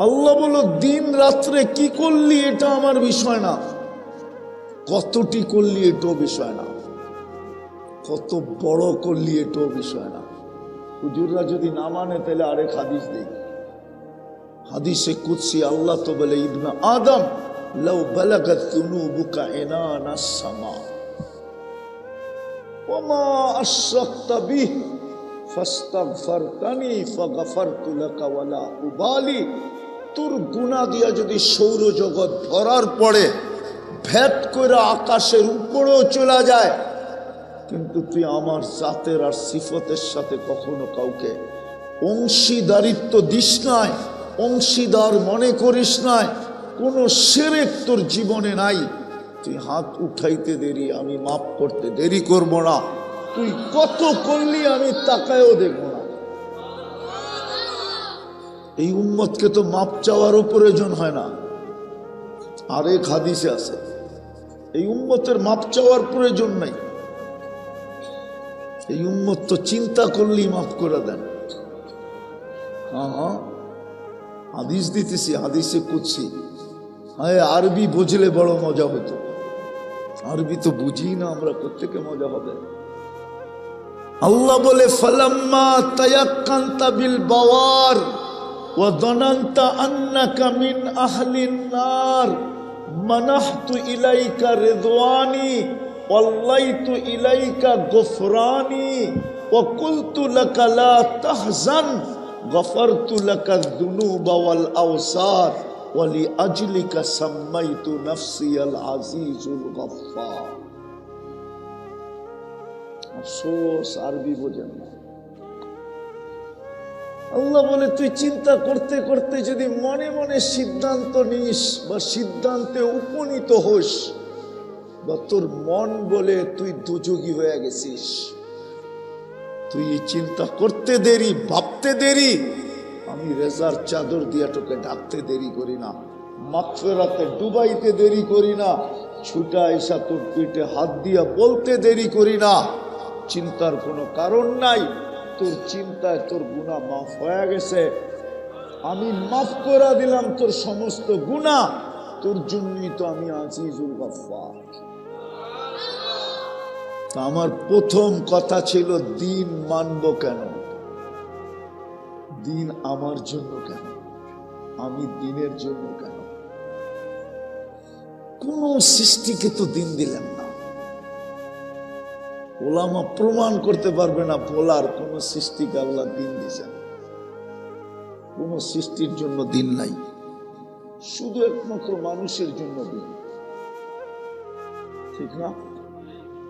আল্লাহ বলো দিন রাত্রে কি করলি এটা আমার বিষয় না, কতটি করলি এটাও বিষয় না, কত বড় করলি এটাও বিষয় না। হুজুররা যদি না মানে তাহলে আরেক হাদিস দেই। হাদিসে কুদসি আল্লাহ তো বলে, ইবনা আদম লাউ বালাগাত যুনুবুকা ইনানাস সামা ওয়া মা আশরাকতা বিহি ফাস্তাগফারতানি ফাগফারতু লাকা ওয়ালা উবালি। তোর গুনাহ দিয়া যদি সৌরজগৎ ভরার পরে ভেদ করে আকাশের উপরেও চলে যায়, কিন্তু তুই আমার জাতের আর সিফতের সাথে কখনো কাউকে অংশীদারিত্ব দিস নাই, অংশীদার মনে করিস নাই, কোনো শিরক তোর জীবনে নাই। তুই হাত উঠাইতে দেরি, আমি মাফ করতে দেরি করব না। তুই কত করলি আমি তাকায়ও দেখব না। এই উম্মতকে তো মাপ চাওয়ারও প্রয়োজন হয় না। আরেক হাদিসে আছে এই উম্মতের মাপ চাওয়ার প্রয়োজন নাই। এই উম্মত তো চিন্তা করলেই মাফ করে দেন। হ্যাঁ, হাদিস দিতেছি, হাদিসে কুদসি। হ্যাঁ, আরবি বুঝলে বড় মজা হতো, আরবি তো বুঝি না আমরা, কোত্থেকে মজা হবে। আল্লাহ বলে ফালাম্মা তায়াক্কানতা বিল বাওয়ার ওয়া যানানতা আন্নাকা মিন আহলিন নার মানাহতু ইলাইকা রিদওয়ানি ওয়াল্লাইতু ইলাইকা গফরানি ওয়া কুলতু লাকা লা তাহজান গফারতু লাকা যুনুবা ওয়াল আওসার ওয়া লিআজলিকা সাম্মাইতু নাফসি আল আজিজুল গফফার। আফসোস আরবি বোঝেন না। আল্লাহ বলে তুই চিন্তা করতে করতে যদি মনে মনে সিদ্ধান্ত নিস বা সিদ্ধান্তে উপনীত হোস, বা তোর মন বলে তুই দুযোগী হয়ে গেছিস, তুই চিন্তা করতে দেরি, ভাবতে দেরি, আমি রেজার চাদর দিয়া তোকে ডাকতে দেরি করি না, মাগফিরাতে ডুবাইতে দেরি করি না, ছুটা এসা তোর পিঠে হাত দিয়া বলতে দেরি করি না। চিন্তার কোনো কারণ নাই, তোর চিন্তায় তোর গুনাহ মাফ হয়ে গেছে, আমি মাফ করে দিলাম তোর সমস্ত গুনাহ, তোর জন্যই তো আমি আজিজুল গফফার। আমার প্রথম কথা ছিল দিন মানব কেন, দিন আমার জন্য কেন, আমি দিনের জন্য কেন। কোন সৃষ্টিকে তো দিন দিলেন না। ওলামা প্রমাণ করতে পারবে না বলার কোন সৃষ্টিকে আল্লাহ দিন দিয়েছেন। কোন সৃষ্টির জন্য দিন নাই, শুধু একমাত্র মানুষের জন্য দিন। ঠিক না?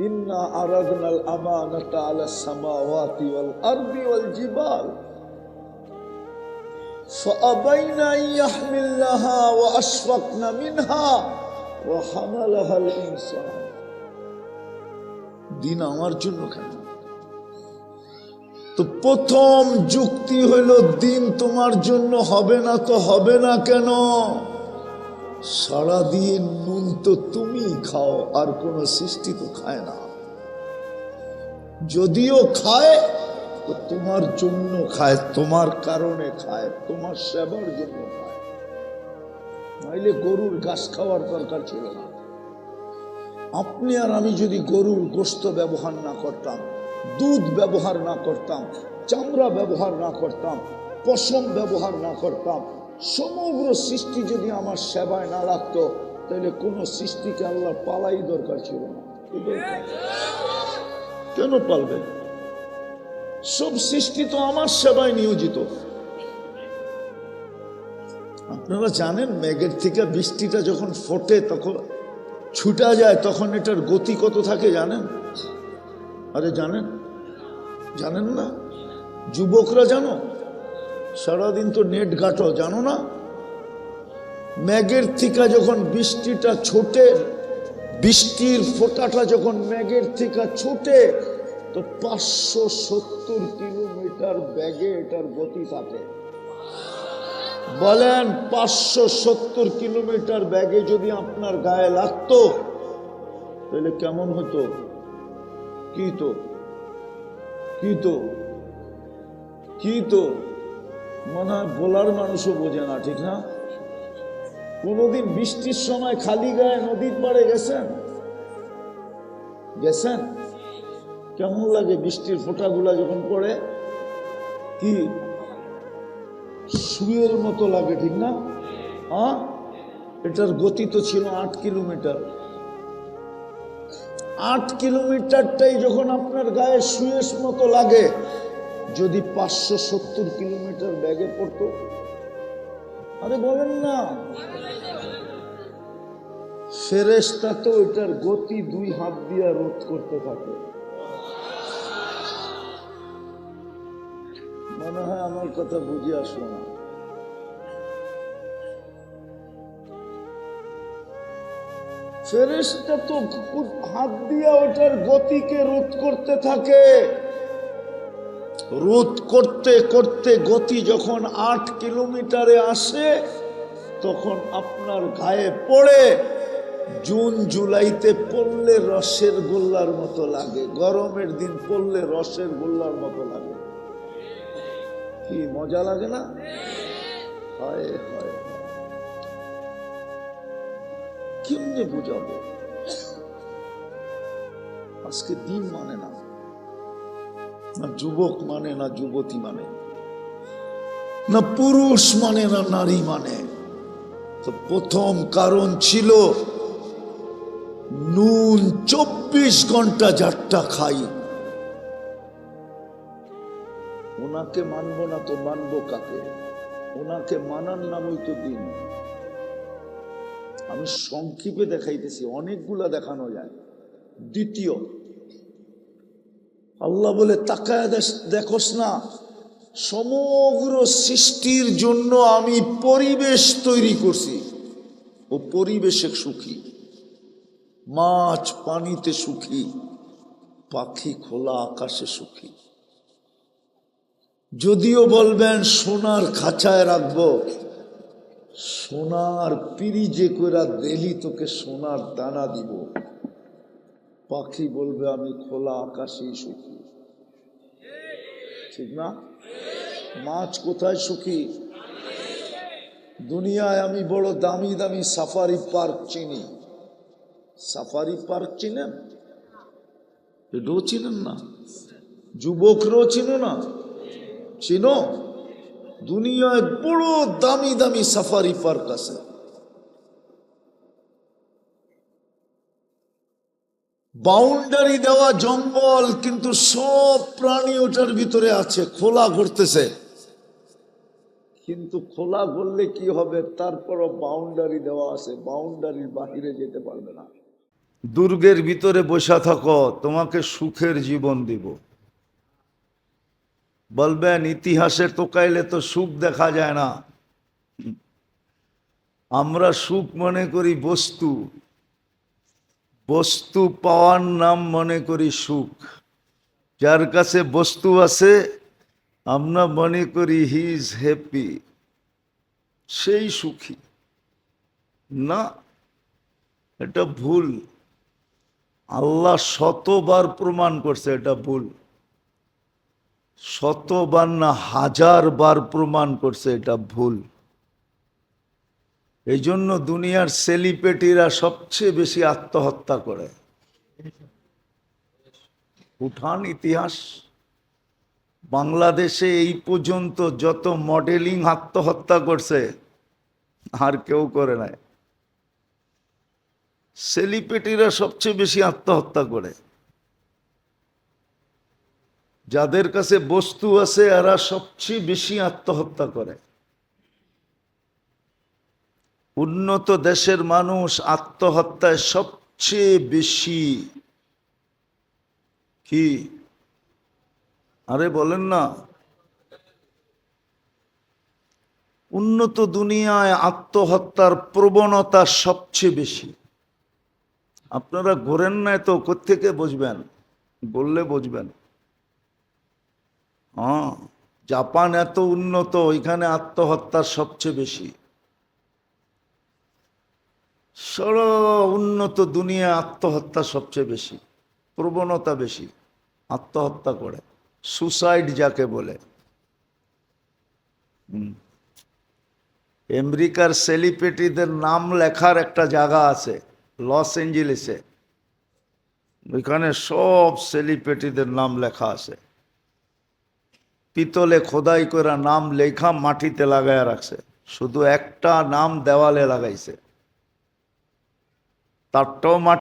ইন্না আরাদনাল আমানাতা আলাস সামাওয়াতি ওয়াল আরদি ওয়াল জিবাল ফাআবাইনা আন ইয়াহমিলনাহা ওয়া আশফাকনা মিনহা ওয়া হামালাহাল ইনসান। দিন আমার জন্য কেন? তো প্রথম যুক্তি হইল দিন তোমার জন্য হবে না তো হবে না কেন? সারাদিন নুন তো তুমি খাও, আর কোন সৃষ্টি তো খায় না। যদিও খায় তো তোমার জন্য খায়, তোমার কারণে খায়, তোমার সেবার জন্য খায়। নাইলে গরুর ঘাস খাওয়ার দরকার ছিল না। আপনি আর আমি যদি গরুর গোশত ব্যবহার না করতাম, দুধ ব্যবহার না করতাম, চামড়া ব্যবহার না করতাম, পশম ব্যবহার না করতাম, সমগ্র সৃষ্টি যদি আমার সেবায় না লাগতো, তাহলে কোন সৃষ্টিকে আল্লাহ পালাই দরকার ছিল না। কেন পালবে? সব সৃষ্টি তো আমার সেবায় নিয়োজিত। আপনারা জানেন মেঘের থেকে বৃষ্টিটা যখন ফোটে তখন ছুটা যায়, তখন এটার গতি কত থাকে জানেন? আরে জানেন? জানেন না? যুবকরা জানো? সারাদিন তো নেট ঘাটো, জানো না? মেঘের থেকে যখন বৃষ্টিটা ছোটে, বৃষ্টির ফোঁটাটা যখন মেঘের থেকে ছোটে, তো 570 কিলোমিটার বেগে এটার গতি থাকে। বলেন 570 কিলোমিটার বেগে যদি আপনার গায়ে লাগতো তাহলে কেমন হতো? কি তো কি তো কি তো মনে হয় বলার মানুষও বোঝে না, ঠিক না? কোনোদিন বৃষ্টির সময় খালি গায়ে নদীর পাড়ে গেছেন? গেছেন? কেমন লাগে বৃষ্টির ফোঁটাগুলা যখন পড়ে? কি সুয়ের মতো লাগে, ঠিক না? এটার গতি তো ছিল 8 কিলোমিটার। 8 কিলোমিটারটাই যখন আপনার গায়ে সুয়ের মতো লাগে, যদি 570 কিলোমিটার ব্যাগে পড়তো, আরে বলেন না, ফেরেশতা তো এটার গতি 2 হাত দিয়ে রোধ করতে থাকে। মনে হয় আমার কথা বুঝে আসলো না। ফেরেশতা তো হাত দিয়ে ওটার গতিকে রোধ করতে থাকে। রোধ করতে করতে গতি যখন 8 কিলোমিটারে আসে, তখন আপনার গায়ে পড়ে জুন জুলাইতে পড়লে রসের গোল্লার মতো লাগে, গরমের দিন পড়লে রসের গোল্লার মতো লাগে। কি মজা লাগে না? হায় হায়, কেমনে বুঝাবো? আজকে দিন মানে না, না যুবক মানে, না যুবতী মানে, না পুরুষ মানে, না নারী মানে। তো প্রথম কারণ ছিল নুন 24 ঘন্টা যারটা খাই, ওনাকে মানবো না তো মানবো কাকে? ওনাকে মানার নামই তো দিন। আমি সংক্ষেপে দেখাইতেছি, অনেকগুলা দেখানো যায়। দ্বিতীয়, আল্লাহ বলে তাকায় দেখোস না, সমগ্র সৃষ্টির জন্য আমি পরিবেশ তৈরি করছি, ও পরিবেশে সুখী। মাছ পানিতে সুখী, পাখি খোলা আকাশে সুখী। যদিও বলবেন সোনার খাঁচায় রাখবো, সোনার পিরিজে কইরা দেলি তোকে সোনার দানা দিব, পাখি বলবে আমি খোলা আকাশেই সুখী, ঠিক না? মাছ কোথায় সুখী? দুনিয়ায় আমি বড় দামি দামি সাফারি পার্ক চিনি। সাফারি পার্ক চিনেন? এটাও চিনেন না? যুবকরাও চিনো না? চিনো? দুনিয়ায় বড় দামি দামি সাফারি পার্ক আছে। বাউন্ডারি দেওয়া জঙ্গল, কিন্তু সব প্রাণী ওটার ভিতরে আছে, খোলা ঘুরতেছে। কিন্তু খোলা ঘুরলে কি হবে? তারপরও বাউন্ডারি দেওয়া আছে, বাউন্ডারির বাহিরে যেতে পারবে না। দুর্গের ভিতরে বসা থাকো, তোমাকে সুখের জীবন দিব। বলবেন ইতিহাসে তোকাইলে তো সুখ দেখা যায় না। আমরা সুখ মনে করি বস্তু, বস্তু পাওয়ার নাম মনে করি সুখ। যার কাছে বস্তু আছে আমরা মনে করি হি ইজ হ্যাপি, সেই সুখী না। এটা ভুল। আল্লাহ শতবার প্রমাণ করছে এটা ভুল, শতবার না 1000 বার প্রমাণ করছে এটা ভুল। এই জন্য দুনিয়ার সেলিব্রিটিরা সবচেয়ে বেশি আত্মহত্যা করে। উঠান ইতিহাস, বাংলাদেশে এই পর্যন্ত যত মডেলিং আত্মহত্যা করছে আর কেউ করে নাই। সেলিব্রিটিরা সবচেয়ে বেশি আত্মহত্যা করে। যাদের কাছে বস্তু আছে এরা সবচেয়ে বেশি আত্মহত্যা করে। উন্নত দেশের মানুষ আত্মহত্যায় সবচেয়ে বেশি কি, আরে বলেন না, উন্নত দুনিয়ায় আত্মহত্যার প্রবণতা সবচেয়ে বেশি। আপনারা ঘোরেন নাই তো কোত্থেকে বুঝবেন? বললে বুঝবেন। হ্যাঁ, জাপান এত উন্নত, ওইখানে আত্মহত্যার সবচেয়ে বেশি। সারা উন্নত দুনিয়া আত্মহত্যা সবচেয়ে বেশি, প্রবণতা বেশি, আত্মহত্যা করে, সুসাইড যাকে বলে। আমেরিকার সেলিব্রিটিদের নাম লেখার একটা জায়গা আছে লস এঞ্জেলেসে, ওইখানে সব সেলিব্রিটিদের নাম লেখা আছে, পিতলে খোদাই করে নাম লেখা মাটিতে লাগায় রাখছে, শুধু একটা নাম দেওয়ালে লাগাইছে, তারটাও মাটি।